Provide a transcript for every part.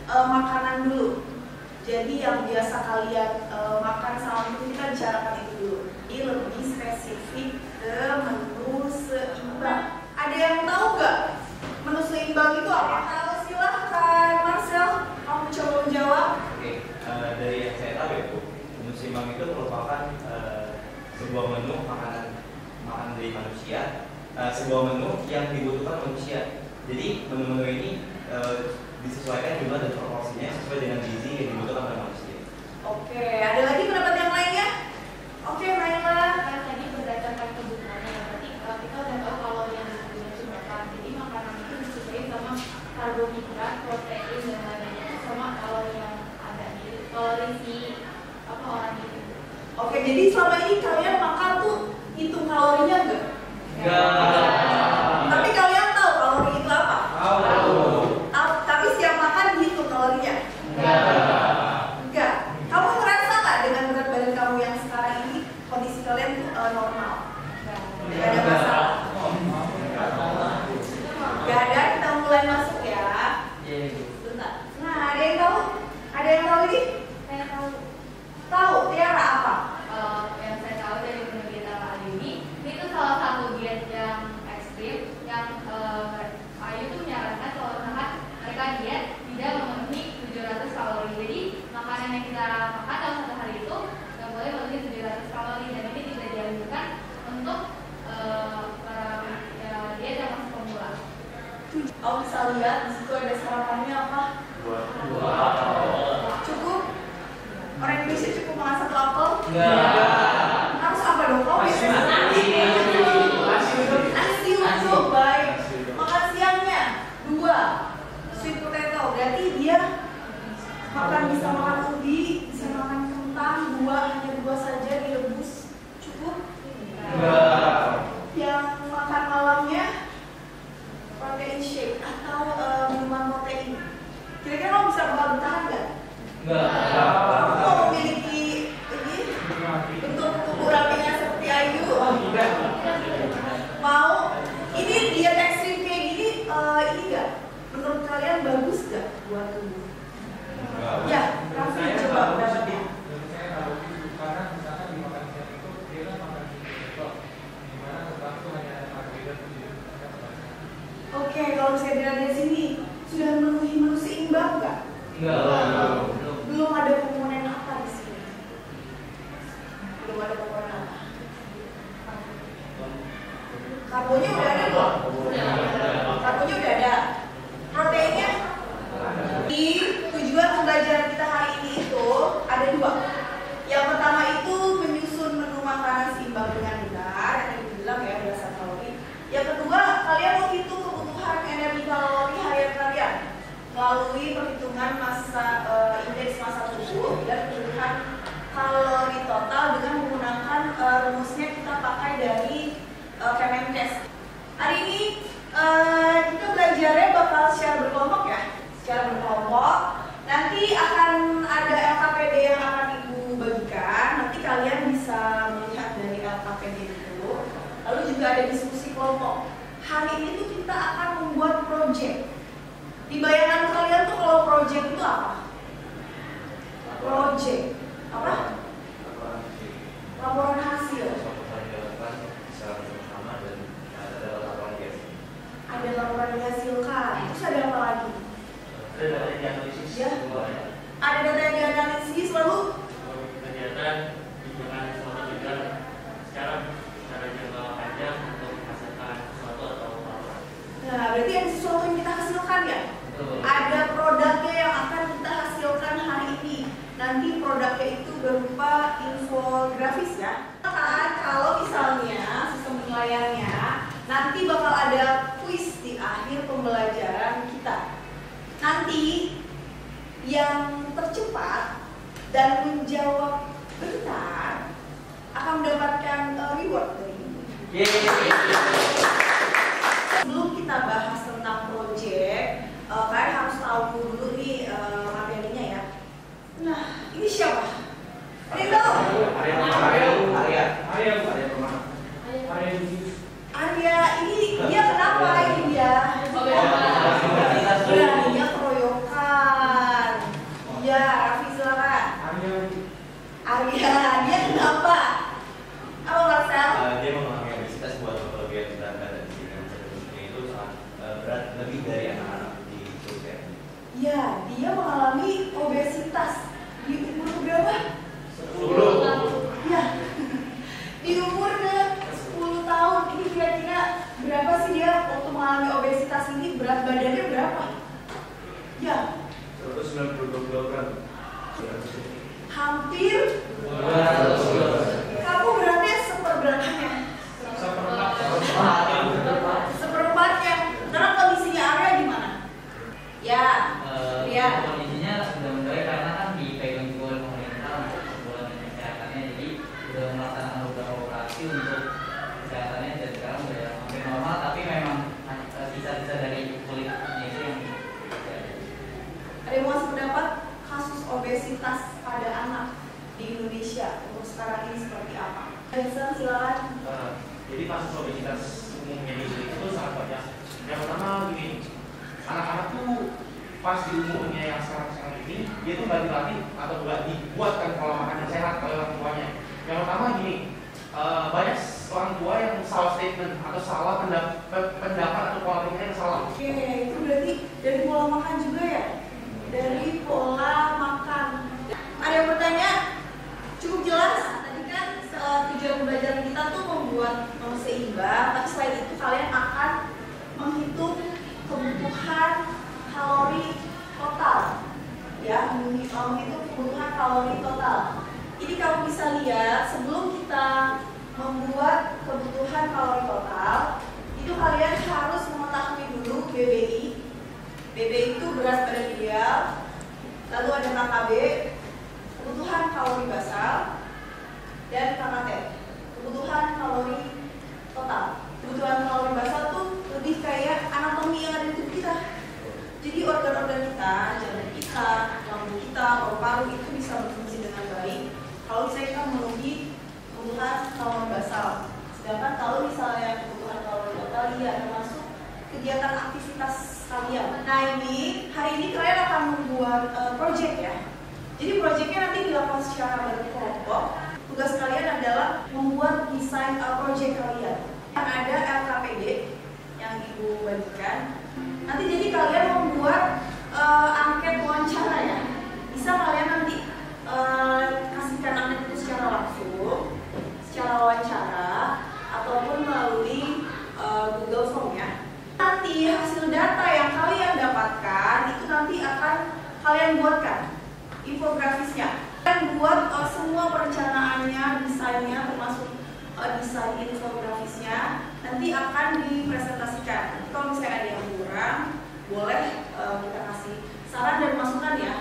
makanan dulu. Jadi yang biasa kalian makan sama itu kita bicarakan itu dulu. Ini lebih spesifik ke menu seimbang. Ada yang tahu nggak menu seimbang itu apa? Tahu, silahkan Marcel, kamu coba menjawab. Oke, dari yang saya tahu ya Bu, menu seimbang itu merupakan sebuah menu makanan dari manusia, sebuah menu yang dibutuhkan manusia. Jadi menu-menu ini disesuaikan jumlah dan proporsinya sesuai dengan gizi yang dibutuhkan oleh manusia. Oke, ada lagi pendapat yang lainnya? Oke, Naila. Kan tadi berdasarkan kebutuhannya, berarti kita udah tahu kalori yang dibutuhkan itu berapa. Jadi makanan itu disesuaikan sama karbohidrat, protein dan lainnya sama kalori yang ada di kalori si orang itu. Oke, jadi selama ini kalian makan tuh hitung kalorinya enggak? Enggak. Tapi kalian tahu kalori itu apa? Tahu. Tapi setiap makan dihitung kalorinya? Enggak. Kamu ngerasa nggak dengan berat badan kamu yang sekarang ini kondisi kalian tuh normal? Nggak ada masalah. Nggak ada. Kita mulai masuk ya. Bentar. Nah, ada yang tahu? Ada yang tahu ini? Saya tahu. Tahu? Tiara apa? Yang saya tahu dari menu diet ala Ayu ini itu salah satu diet yang ekstrim yang Ayu tuh menyarankan kalau misalkan mereka diet tidak memenuhi 700 kalori. Jadi makanan yang kita makan dalam satu hari itu nggak boleh memenuhi 700 kalori dan ini tidak dianjurkan untuk para diet yang masih pemula. Kamu bisa lihat di situ ada sarapannya apa? Cukup? Orang Indonesia cukup makan satu apel? Harus apa dong? Kamu bisa nasi ujuk, baik. Makan siangnya 2 sweet potato, berarti dia bisa makan ubi, bisa makan kentang, hanya 2 saja direbus, cukup? Yang makan malamnya protein shake atau minuman protein. Kira-kira kamu bisa bakal bertahan nggak? Kamu mau memiliki ini bentuk tubuh rapinya seperti Ayu? Mau? Ini diet ekstrim kayak gini, ini nggak? Menurut kalian bagus nggak buat tubuh? Ya, Raffi coba pendapatnya. Saya tahu itu karena misalkan di makan siang itu dia kan makan siang di mana setelah itu hanya ada karbohidrat itu. Oke, kalau misalnya dilihat dari sini sudah memenuhi menu seimbang nggak? Belum ada komponen apa di sini? Belum ada komponen apa? Karbonya udah ada belum? Karbonya udah ada. Proteinnya? Di tujuan pembelajaran kita hari ini itu ada 2. Yang pertama itu menyusun menu makanan seimbang dengan benar, yang dibilang ya berdasarkan kalori. Yang kedua, kalian mau hitung kebutuhan energi kalori harian kalian melalui perhitungan indeks massa tubuh dan kebutuhan kalori total dengan menggunakan rumusnya kita pakai dari Kemenkes. Hari ini kita belajarnya bakal secara berkelompok ya, secara berkelompok. Nanti akan ada LKPD yang akan Ibu bagikan. Nanti kalian bisa melihat dari LKPD itu. Lalu juga ada diskusi kelompok. Hari ini tuh kita akan membuat project. Di bayangan kalian tuh kalau project itu apa? Project apa? Laporan hasil. Ada laporan dihasilkan. Terus ada apa lagi? Ada data yang dianalisis. Ya. Ada data yang dianalisis lalu kegiatan hubungan suatu bidang secara jangka panjang untuk menghasilkan sesuatu atau laporan. Nah, berarti ada sesuatu yang kita hasilkan ya? Ada produknya yang akan kita hasilkan hari ini. Nanti produknya itu berupa infografis ya. Kalau misalnya sistem penilaiannya nanti bakal ada kuis di akhir pembelajaran kita. Nanti yang tercepat dan menjawab benar akan mendapatkan reward dari Ibu. Sebelum kita bahas tentang project, kalian harus tahu dulu nih materinya ya. Nah, ini siapa? Ada yang tahu? Arya ini dia kenapa ini dia? Beraninya keroyokan. yang mengalami obesitas buat kelebihan berat badan itu sangat berat lebih dari anak-anak di usia. Ya, dia mengalami obesitas di umur berapa? 10. Ya, di umur ke 10 tahun. Ini kira-kira berapa sih dia waktu mengalami obesitas ini, berat badannya berapa? Ya, 192 kg. hampir 200 kg. kamu beratnya seperberapanya? Seperempatnya. Karena kondisinya Arya gimana? Ya, ya. Kondisinya sudah membaik karena kan dipegang juga oleh pemerintah untuk kebutuhan kesehatannya, jadi sudah melaksanakan beberapa operasi untuk kesehatannya dan sekarang sudah hampir normal, tapi memang sisa-sisa dari kulitnya itu yang Ada yang mau kasih pendapat kasus obesitas pada anak di Indonesia untuk sekarang ini seperti apa? Jensen, silakan. Jadi kasus obesitas umumnya di Indonesia itu sangat banyak. Yang pertama gini, anak-anak tuh pas di umurnya yang sekarang ini, dia tuh nggak dilatih atau nggak dibuatkan pola makan yang sehat oleh orang tuanya. Yang pertama gini, banyak orang tua yang salah statement atau salah pendapat atau pola pikir yang salah. Oke, itu berarti dari pola makan juga ya? Dari pola makan. Ada yang bertanya? Cukup jelas. Tadi kan tujuan pembelajaran kita tuh membuat seimbang, tapi selain itu kalian akan menghitung kebutuhan kalori total, ya, menghitung kebutuhan kalori total. Ini kamu bisa lihat sebelum kita membuat kebutuhan kalori total, itu kalian harus mengetahui dulu BBI. BBI itu berat badan ideal, lalu ada KKB, kebutuhan kalori basal, dan KKT, kebutuhan kalori total. Kebutuhan kalori basal tuh lebih kayak anatomi yang ada di tubuh kita. Jadi organ-organ kita, jantung kita, lambung kita, paru-paru itu bisa berfungsi dengan baik kalau misalnya kita memenuhi kebutuhan kalori basal. Sedangkan kalau misalnya kebutuhan kalori total, ya termasuk kegiatan aktivitas kalian. Nah ini, hari ini kalian akan membuat project ya. Jadi projectnya nanti dilakukan secara berkelompok. Tugas kalian adalah membuat desain project kalian. Ada LKPD yang Ibu bagikan. Nanti jadi kalian membuat angket wawancara ya. Bisa kalian nanti kasihkan angket itu secara langsung, secara wawancara, ataupun melalui Google Form ya. Nanti hasil data yang kalian dapatkan itu nanti akan kalian buatkan infografisnya. Kalian buat semua perencanaannya, desainnya, termasuk desain infografisnya nanti akan dipresentasikan. Nanti kalau misalnya ada yang kurang, boleh kita kasih saran dan masukan ya.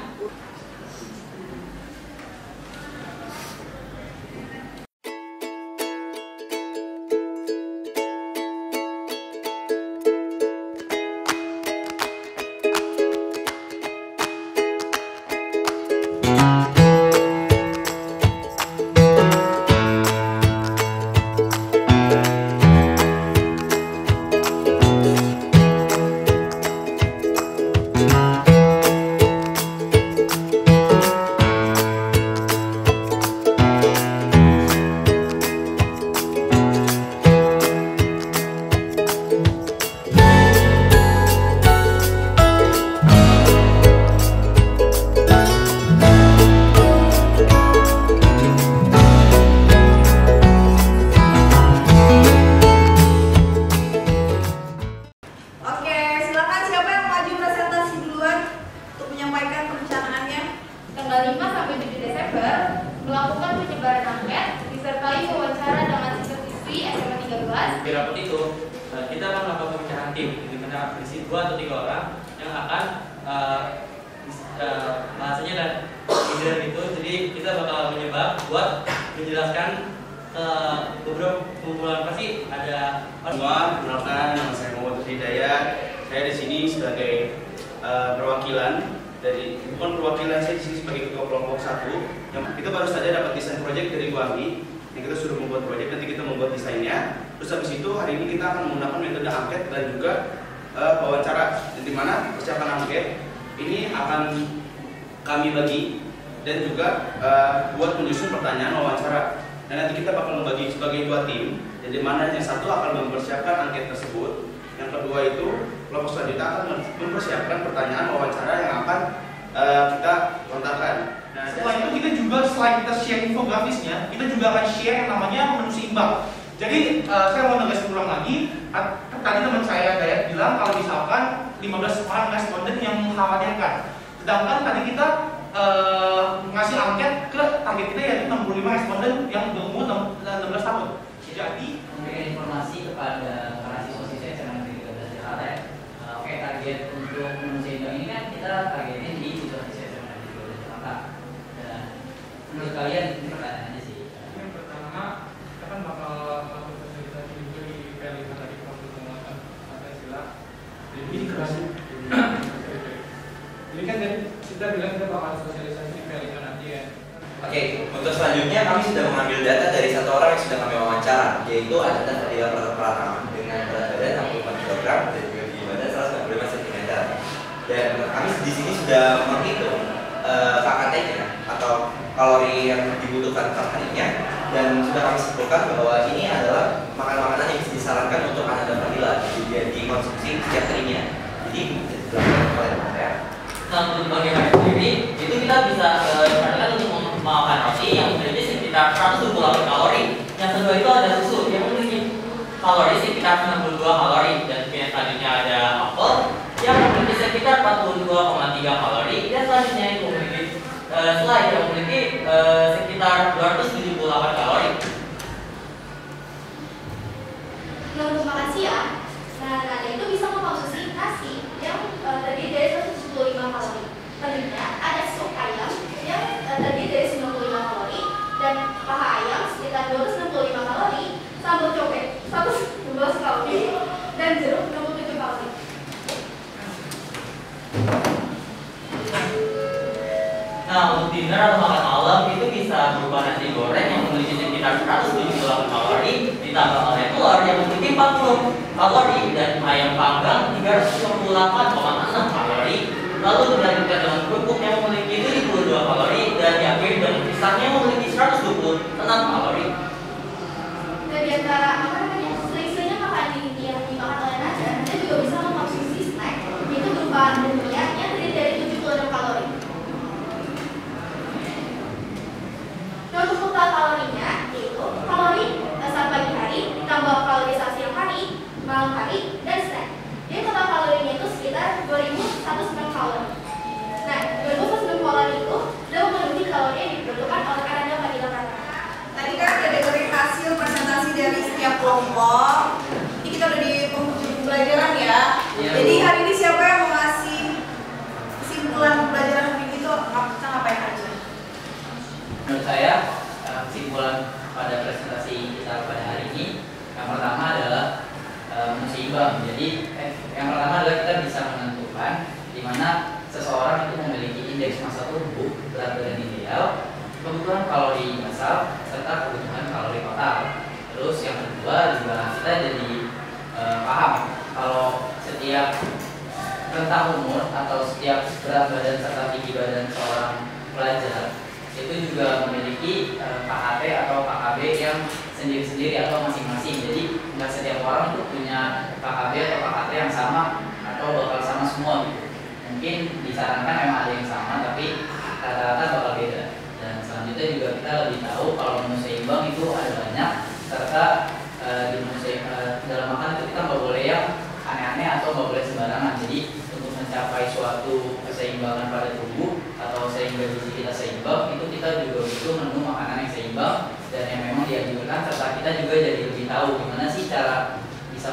Di rapat itu kita akan melakukan pemecahan tim, di mana berisi 2 atau 3 orang yang akan bahasanya dan leader itu. Jadi kita bakal menyebar buat menjelaskan beberapa kumpulan. Pasti ada semua. Perkenalkan, nama saya Muhammad Hidayat. Saya di sini sebagai perwakilan dari, bukan perwakilan, saya di sini sebagai ketua kelompok 1. Yang kita baru saja dapat desain proyek dari Bu Anggi. Yang kita sudah membuat proyek, nanti kita membuat desainnya. Terus habis itu hari ini kita akan menggunakan metode angket dan juga wawancara, di mana persiapan angket ini akan kami bagi dan juga buat menyusun pertanyaan wawancara Dan nanti kita bakal membagi sebagai 2 tim. Jadi mana yang satu akan mempersiapkan angket tersebut, yang kedua itu kelompok selanjutnya akan mempersiapkan pertanyaan wawancara yang akan kita lontarkan. Nah, setelah itu kita juga selain kita share infografisnya, kita juga akan share yang namanya menu seimbang. Jadi saya mau tegasin ulang lagi. Tadi teman saya Dayat bilang kalau misalkan 15 orang responden yang mengkhawatirkan, sedangkan tadi kita ngasih angket ke target kita yaitu 65 responden yang berumur 16 tahun. Jadi memberikan informasi kepada para siswa-siswa SMA Negeri 13 Jakarta ya. Oke, target untuk menu seimbang ini kan kita targetin di siswa-siswa SMA Negeri 13 Jakarta. Dan menurut kalian ini pertanyaannya sih. Yang pertama, kita kan bakal lakukan sosialisasi juga di PLK tadi waktu penguatan Pancasila. Jadi jadi kan kita bilang kita bakal sosialisasi di PLK nanti ya. Oke, untuk selanjutnya kami sudah mengambil data dari satu orang yang sudah kami wawancara, yaitu ada Fadila Pratama dengan berat badan 64 kg dan juga tinggi badan 195 cm. Dan kami di sini sudah menghitung KKT-nya atau kalori yang dibutuhkan per harinya, dan sudah kami simpulkan bahwa ini adalah makanan-makanan yang disarankan untuk anak dan Fadila jadi dikonsumsi setiap harinya. Jadi bisa dilakukan oleh saya. Nah, untuk bagaimana sendiri itu kita bisa disarankan untuk makan roti yang memiliki sekitar 128 kalori. Yang kedua itu ada susu yang memiliki kalori sekitar 92 kalori, dan yang selanjutnya ada apel yang memiliki sekitar 42,3 kalori, dan selanjutnya itu memiliki selai yang memiliki sekitar 278 kalori. Nah, untuk makan siang, Anda itu bisa mengkonsumsi nasi yang terdiri dari 175 kalori. Selanjutnya ada sup ayam yang terdiri dari 95 kalori, dan paha ayam sekitar 265 kalori, sambal cobek 112 kalori, dan jeruk 67 kalori. Nah, untuk dinner atau makan malam itu bisa berupa nasi goreng yang memiliki sekitar 178 kalori, ditambah oleh telur yang memiliki 40 kalori, dan ayam panggang 368,6 kalori. Lalu dilanjutkan dengan kerupuk yang memiliki 72 kalori, dan diakhiri dengan pisang yang memiliki 126 kalori. Dan di antara sering-seringnya makan yang dimakan oleh Anda juga bisa mengkonsumsi snack, itu berupa demian yang terdiri dari 76 kalori. Dan untuk total kalorinya yaitu kalori saat pagi hari ditambah kalori saat siang hari, malam hari, dan snack. Jadi total kalorinya itu sekitar 2109 kalori. Nah, 2109 kalori itu sudah memenuhi kalori yang diperlukan oleh Anda pagi dan malam. Tadi kan udah dengerin hasil presentasi dari setiap kelompok. Ini kita udah di penghujung pembelajaran ya. Jadi hari ini siapa yang mau ngasih kesimpulan pembelajaran hari ini tuh kita ngapain aja? Menurut saya kesimpulan pada presentasi kita pada hari ini, yang pertama adalah seimbang. Jadi yang pertama adalah kita bisa menentukan di mana seseorang itu memiliki indeks massa tubuh, berat badan ideal, kebutuhan kalori basal, serta kebutuhan kalori total. Terus yang kedua juga kita jadi paham kalau setiap rentang umur atau setiap berat badan serta tinggi badan seorang pelajar itu juga memiliki KHT atau KKB yang sendiri-sendiri atau masing-masing. Jadi nggak setiap orang tuh punya KKB atau KHT yang sama atau bakal sama semua gitu. Mungkin disarankan memang ada yang sama, tapi rata-rata bakal beda. Dan selanjutnya juga kita lebih tahu kalau menu seimbang itu ada banyak, serta di menu dalam makan itu kita nggak boleh yang aneh-aneh atau nggak boleh sembarangan. Jadi untuk mencapai suatu keseimbangan pada tubuh atau sehingga gizi kita seimbang, itu kita juga butuh menu makanan yang seimbang dan yang memang dianjurkan, serta kita juga jadi lebih tahu gimana sih cara bisa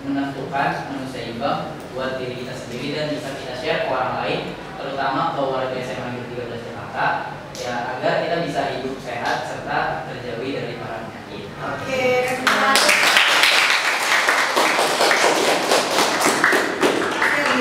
menentukan menu seimbang buat diri kita sendiri dan bisa kita share ke orang lain, terutama ke warga SMA Negeri 13 Jakarta, ya agar kita bisa hidup sehat serta terjauhi dari para penyakit. Oke, terima kasih.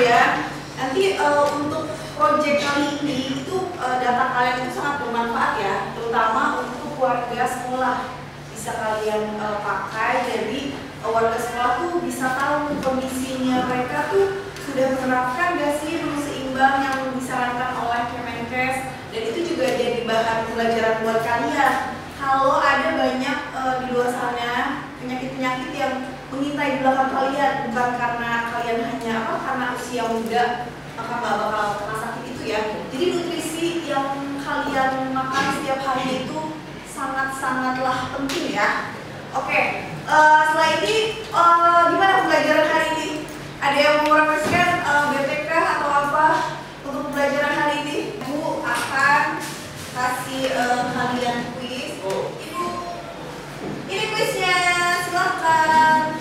Ya, nanti untuk proyek kali ini itu data kalian itu sangat bermanfaat ya, terutama untuk warga sekolah. Bisa kalian pakai, jadi warga sekolah tuh bisa tahu kondisinya mereka tuh sudah menerapkan gak sih menu seimbang yang disarankan oleh Kemenkes, dan itu juga jadi bahan pelajaran buat kalian. Hal kalau ada banyak di luar sana penyakit-penyakit yang mengintai di belakang kalian, bukan karena kalian hanya karena usia muda maka nggak bakal kena sakit itu ya. Jadi nutrisi yang kalian makan setiap hari itu sangat-sangatlah penting ya. Oke, setelah ini gimana pembelajaran hari ini? Ada yang mau merefleksikan BTK atau apa untuk pembelajaran hari ini? Ibu akan kasih kalian kuis. Ibu, ini kuisnya, silakan.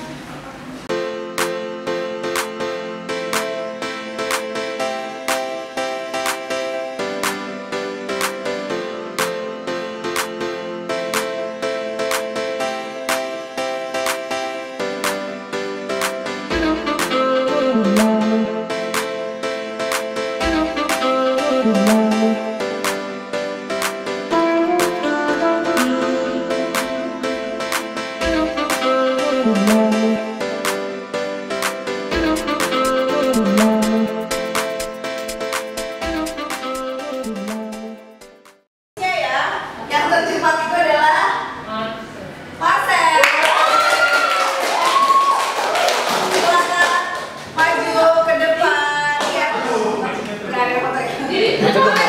Yang terjebak itu adalah Marcel. Silakan maju ke depan. Ya, udah ada foto.